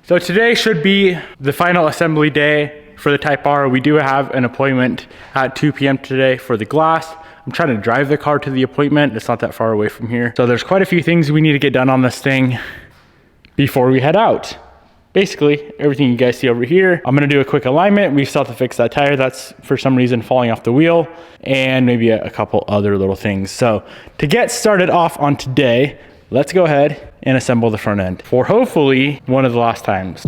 So today should be the final assembly day for the Type R. We do have an appointment at 2 p.m. today for the glass. I'm trying to drive the car to the appointment. It's not that far away from here. So there's quite a few things we need to get done on this thing before we head out. Basically, everything you guys see over here. I'm gonna do a quick alignment. We still have to fix that tire that's for some reason falling off the wheel, and maybe a couple other little things. So to get started off on today, let's go ahead and assemble the front end for hopefully one of the last times.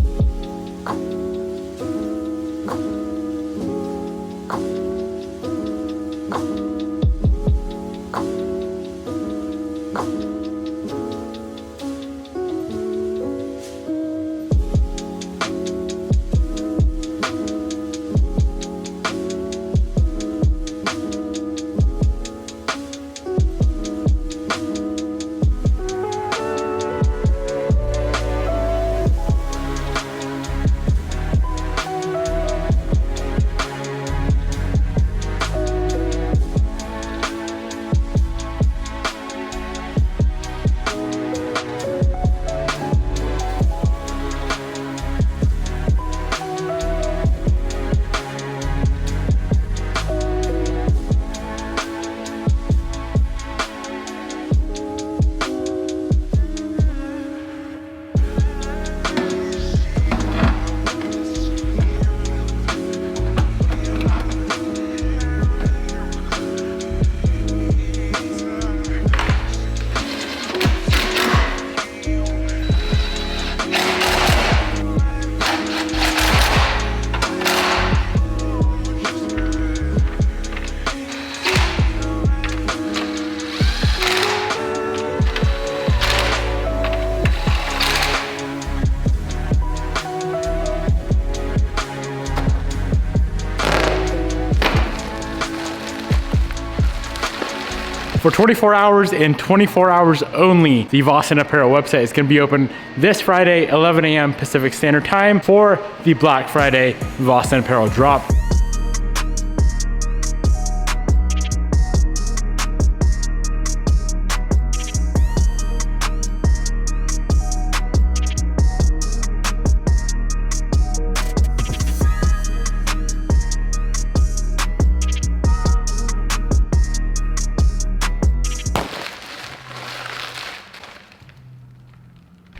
For 24 hours and 24 hours only, the Boston Apparel website is going to be open this Friday, 11 a.m. Pacific Standard Time for the Black Friday Boston Apparel drop.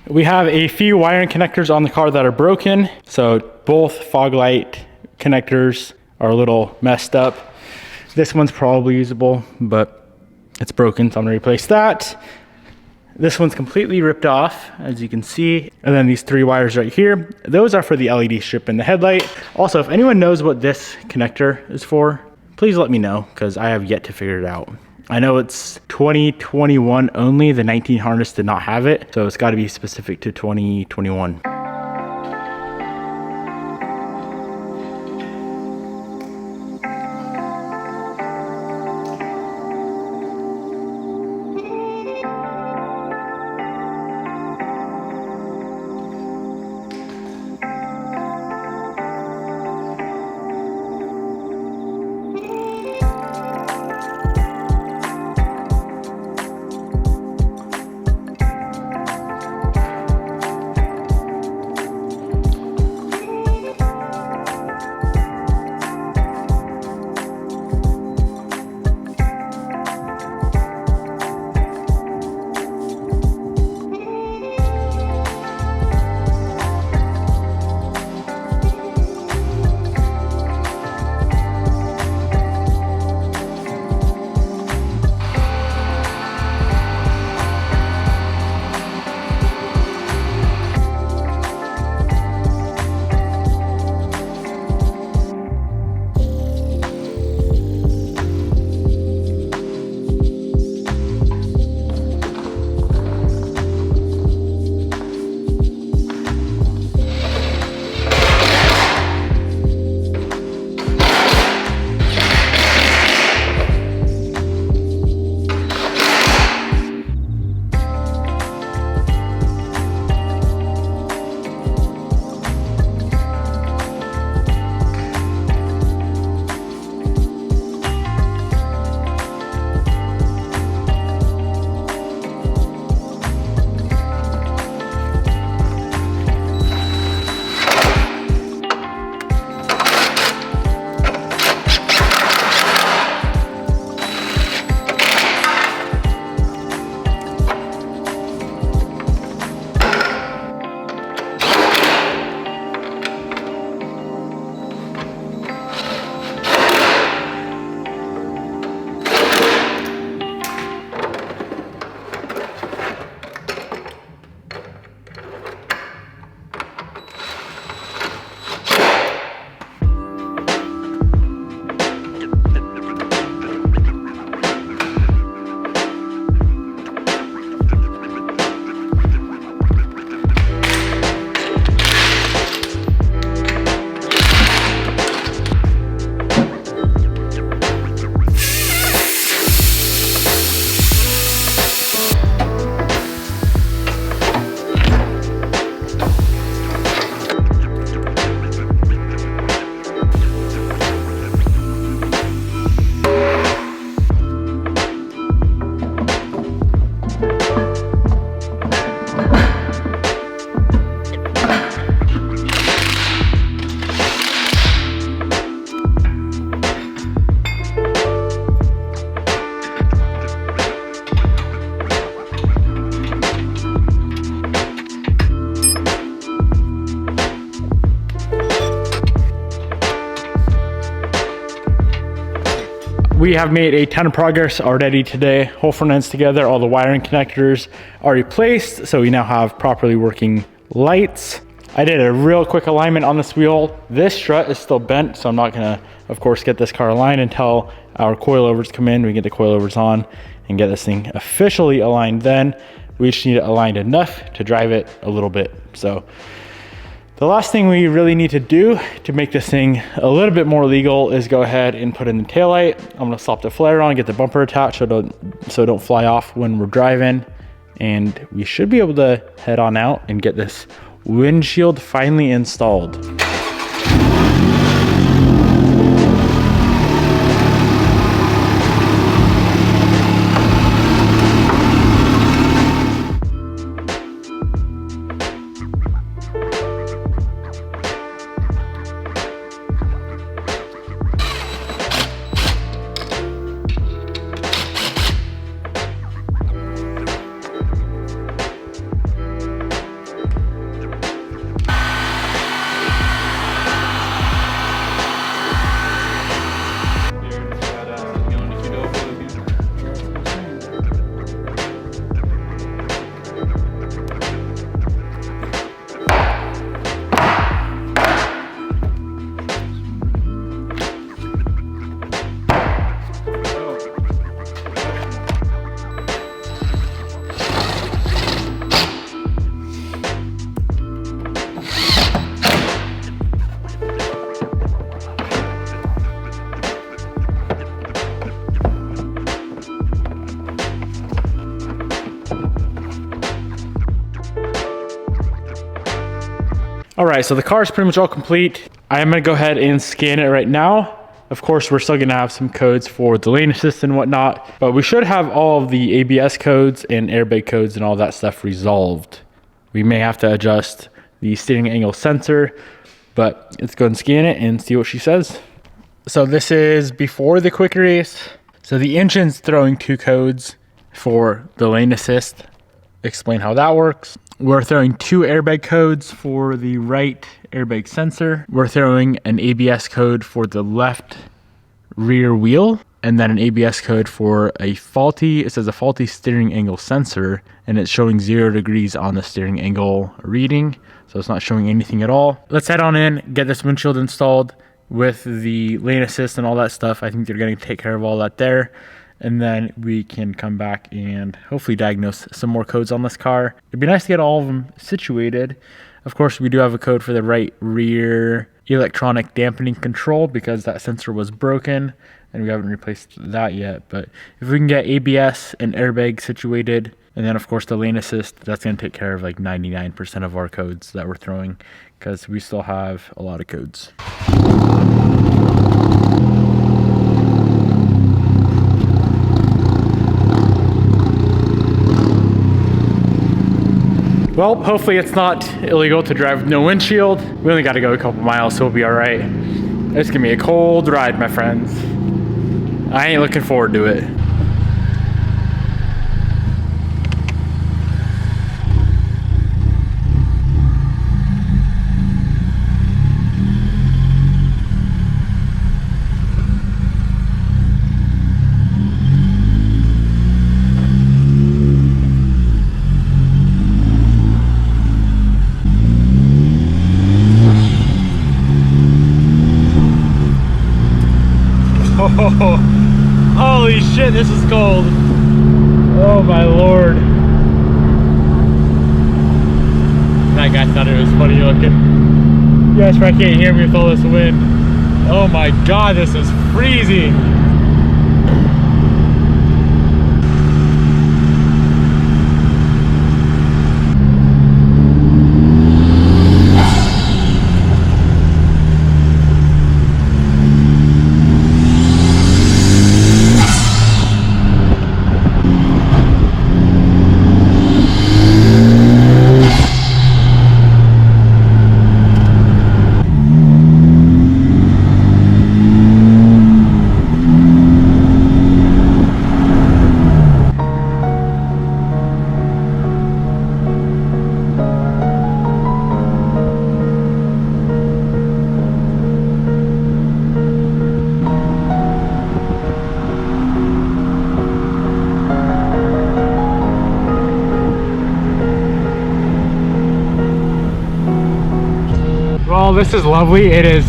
We have a few wiring connectors on the car that are broken. So both fog light connectors are a little messed up. This one's probably usable, but it's broken, so I'm gonna replace that. This one's completely ripped off, as you can see. And then these three wires right here, those are for the LED strip in the headlight. Also, if anyone knows what this connector is for, please let me know, because I have yet to figure it out. I know it's 2021 only. The 19 harness did not have it, so it's got to be specific to 2021. we have made a ton of progress already today. Whole front end's together, all the wiring connectors are replaced, so we now have properly working lights. I did a real quick alignment on this wheel. This strut is still bent, so I'm not gonna, of course, get this car aligned until our coilovers come in. We get the coilovers on and get this thing officially aligned. Then we just need it aligned enough to drive it a little bit. So the last thing we really need to do to make this thing a little bit more legal is go ahead and put in the taillight. I'm gonna slap the flare on, get the bumper attached so it don't fly off when we're driving. And we should be able to head on out and get this windshield finally installed. All right, so the car is pretty much all complete. I am gonna go ahead and scan it right now. Of course, we're still gonna have some codes for the lane assist and whatnot, but we should have all of the ABS codes and airbag codes and all that stuff resolved. We may have to adjust the steering angle sensor, but let's go and scan it and see what she says. So this is before the quick race. So the engine's throwing 2 codes for the lane assist. Explain how that works. We're throwing 2 airbag codes for the right airbag sensor. We're throwing an ABS code for the left rear wheel, and then an ABS code for it says a faulty steering angle sensor, and it's showing 0 degrees on the steering angle reading. So it's not showing anything at all. Let's head on in, get this windshield installed with the lane assist and all that stuff. I think they're going to take care of all that there. And then we can come back and hopefully diagnose some more codes on this car. It'd be nice to get all of them situated. Of course, we do have a code for the right rear electronic dampening control because that sensor was broken and we haven't replaced that yet. But if we can get ABS and airbag situated, and then of course the lane assist, that's going to take care of like 99% of our codes that we're throwing because we still have a lot of codes. Well, hopefully it's not illegal to drive with no windshield. We only got to go a couple miles, so we'll be all right. It's gonna be a cold ride, my friends. I ain't looking forward to it. Oh, holy shit, this is cold. Oh my lord. That guy thought it was funny looking. You guys probably can't hear me with all this wind. Oh my god, this is freezing. Well, this is lovely. It is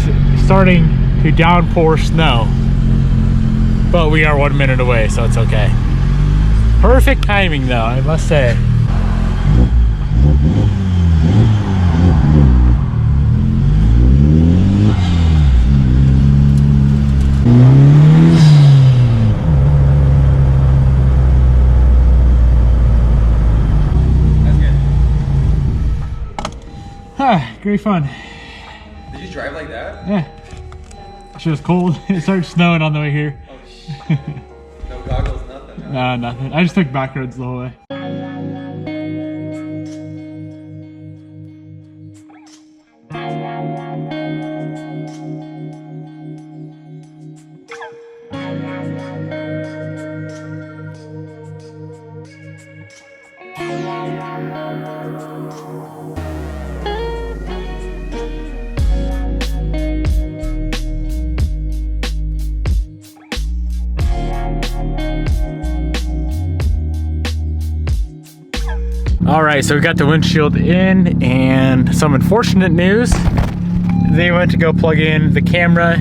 starting to downpour snow, but we are 1 minute away, so it's okay. Perfect timing though, I must say. Great fun. Did you drive like that? Yeah. It was cold. It started snowing on the way here. Oh shit. No goggles, nothing. Huh? No, nothing. I just took back roads the whole way. All right, so we got the windshield in, and some unfortunate news. They went to go plug in the camera,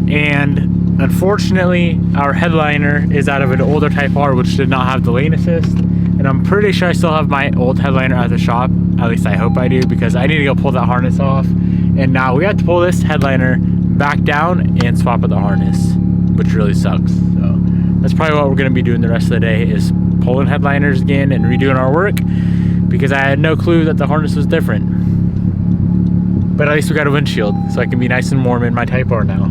and unfortunately our headliner is out of an older Type R, which did not have the lane assist. And I'm pretty sure I still have my old headliner at the shop. At least I hope I do, because I need to go pull that harness off. And now we have to pull this headliner back down and swap out the harness, which really sucks. So that's probably what we're gonna be doing the rest of the day, is pulling headliners again and redoing our work, because I had no clue that the harness was different. But at least we got a windshield, so I can be nice and warm in my Type R now.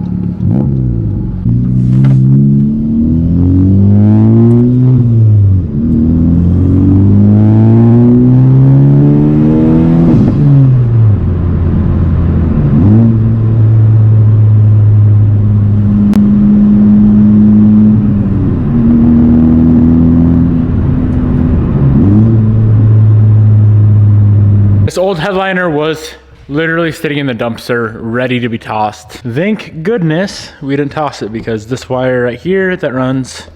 This old headliner was literally sitting in the dumpster, ready to be tossed. Thank goodness we didn't toss it, because this wire right here that runs,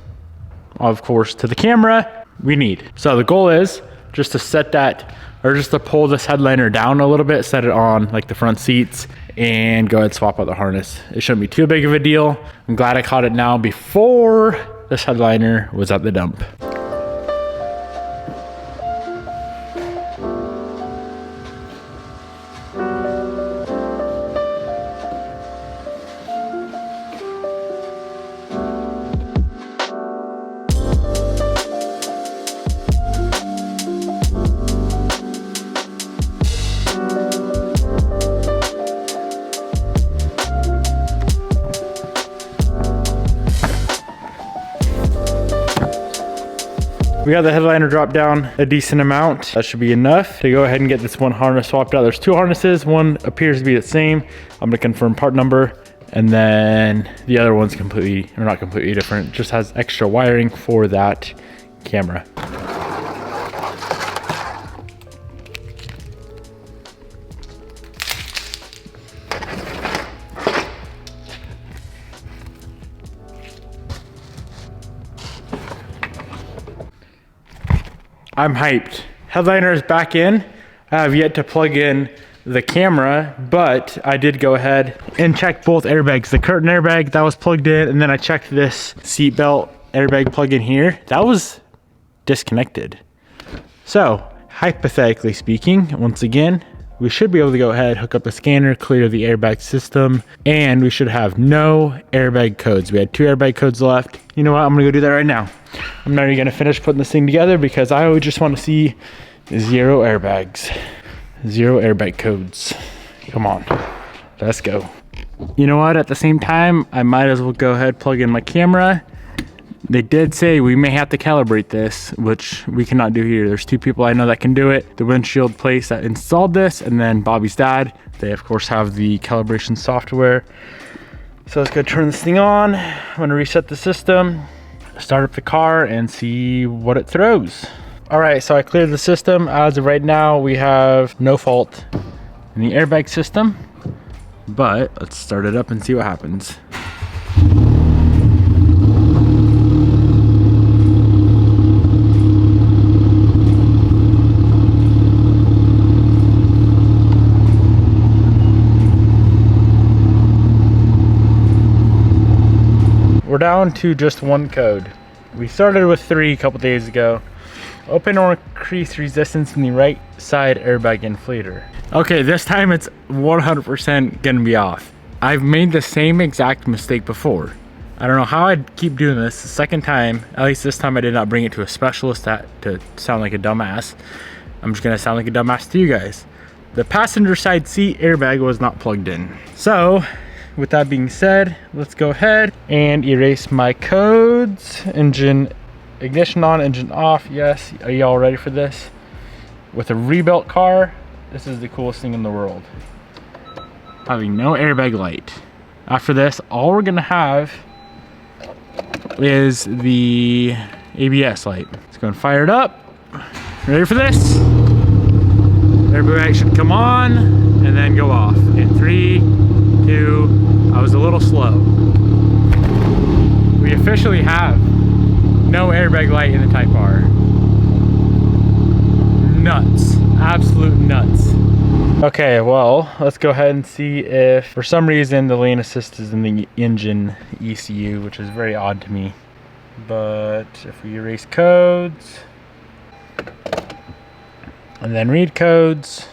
of course, to the camera, we need. So the goal is just to set that, or just to pull this headliner down a little bit, set it on like the front seats, and go ahead and swap out the harness. It shouldn't be too big of a deal. I'm glad I caught it now before this headliner was at the dump. We got the headliner dropped down a decent amount. That should be enough to go ahead and get this one harness swapped out. There's two harnesses. One appears to be the same. I'm gonna confirm part number. And then the other one's completely, or not completely different, just has extra wiring for that camera. I'm hyped. Headliner is back in. I have yet to plug in the camera, but I did go ahead and check both airbags. The curtain airbag, that was plugged in, and then I checked this seatbelt airbag plug in here. That was disconnected. So, hypothetically speaking, once again, we should be able to go ahead, hook up the scanner, clear the airbag system, and we should have no airbag codes. We had 2 airbag codes left. You know what, I'm gonna go do that right now. I'm not even gonna finish putting this thing together, because I always just wanna see 0 airbags. 0 airbag codes. Come on, let's go. You know what, at the same time, I might as well go ahead, plug in my camera. They did say we may have to calibrate this, which we cannot do here. There's 2 people I know that can do it. The windshield place that installed this, and then Bobby's dad. They of course have the calibration software. So let's go turn this thing on. I'm gonna reset the system, start up the car, and see what it throws. All right, so I cleared the system. As of right now, we have no fault in the airbag system, but let's start it up and see what happens. we're down to just one code. We started with 3 a couple days ago. Open or increase resistance in the right side airbag inflator. Okay, this time it's 100% gonna be off. I've made the same exact mistake before. I don't know how I'd keep doing this. The second time, at least this time I did not bring it to a specialist to sound like a dumbass. I'm just gonna sound like a dumbass to you guys. The passenger side seat airbag was not plugged in. So, with that being said, let's go ahead and erase my codes. Engine, ignition on, engine off, yes. Are y'all ready for this? With a rebuilt car, this is the coolest thing in the world. Having no airbag light. After this, all we're gonna have is the ABS light. Let's go and fire it up. Ready for this? Airbag light should come on and then go off. In 3, 2, I was a little slow. We officially have no airbag light in the Type R. Nuts, absolute nuts. Okay, well, let's go ahead and see if for some reason the lane assist is in the engine ECU, which is very odd to me. But if we erase codes and then read codes,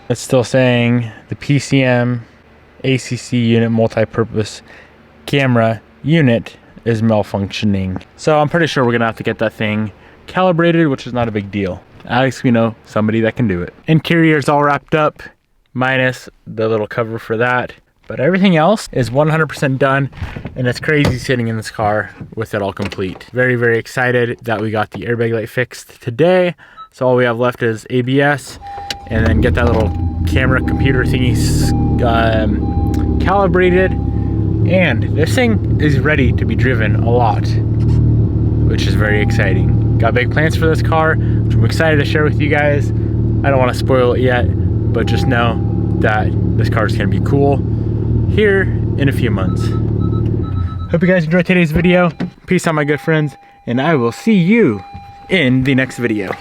it's still saying the PCM ACC unit multi-purpose camera unit is malfunctioning. So I'm pretty sure we're gonna have to get that thing calibrated, which is not a big deal. At least we know somebody that can do it. Interior's all wrapped up, minus the little cover for that. But everything else is 100% done, and it's crazy sitting in this car with it all complete. Very, very excited that we got the airbag light fixed today. So all we have left is ABS, and then get that little camera computer thingy calibrated. And this thing is ready to be driven a lot, which is very exciting. Got big plans for this car, which I'm excited to share with you guys. I don't want to spoil it yet, but just know that this car is going to be cool here in a few months. Hope you guys enjoyed today's video. Peace out, my good friends, and I will see you in the next video.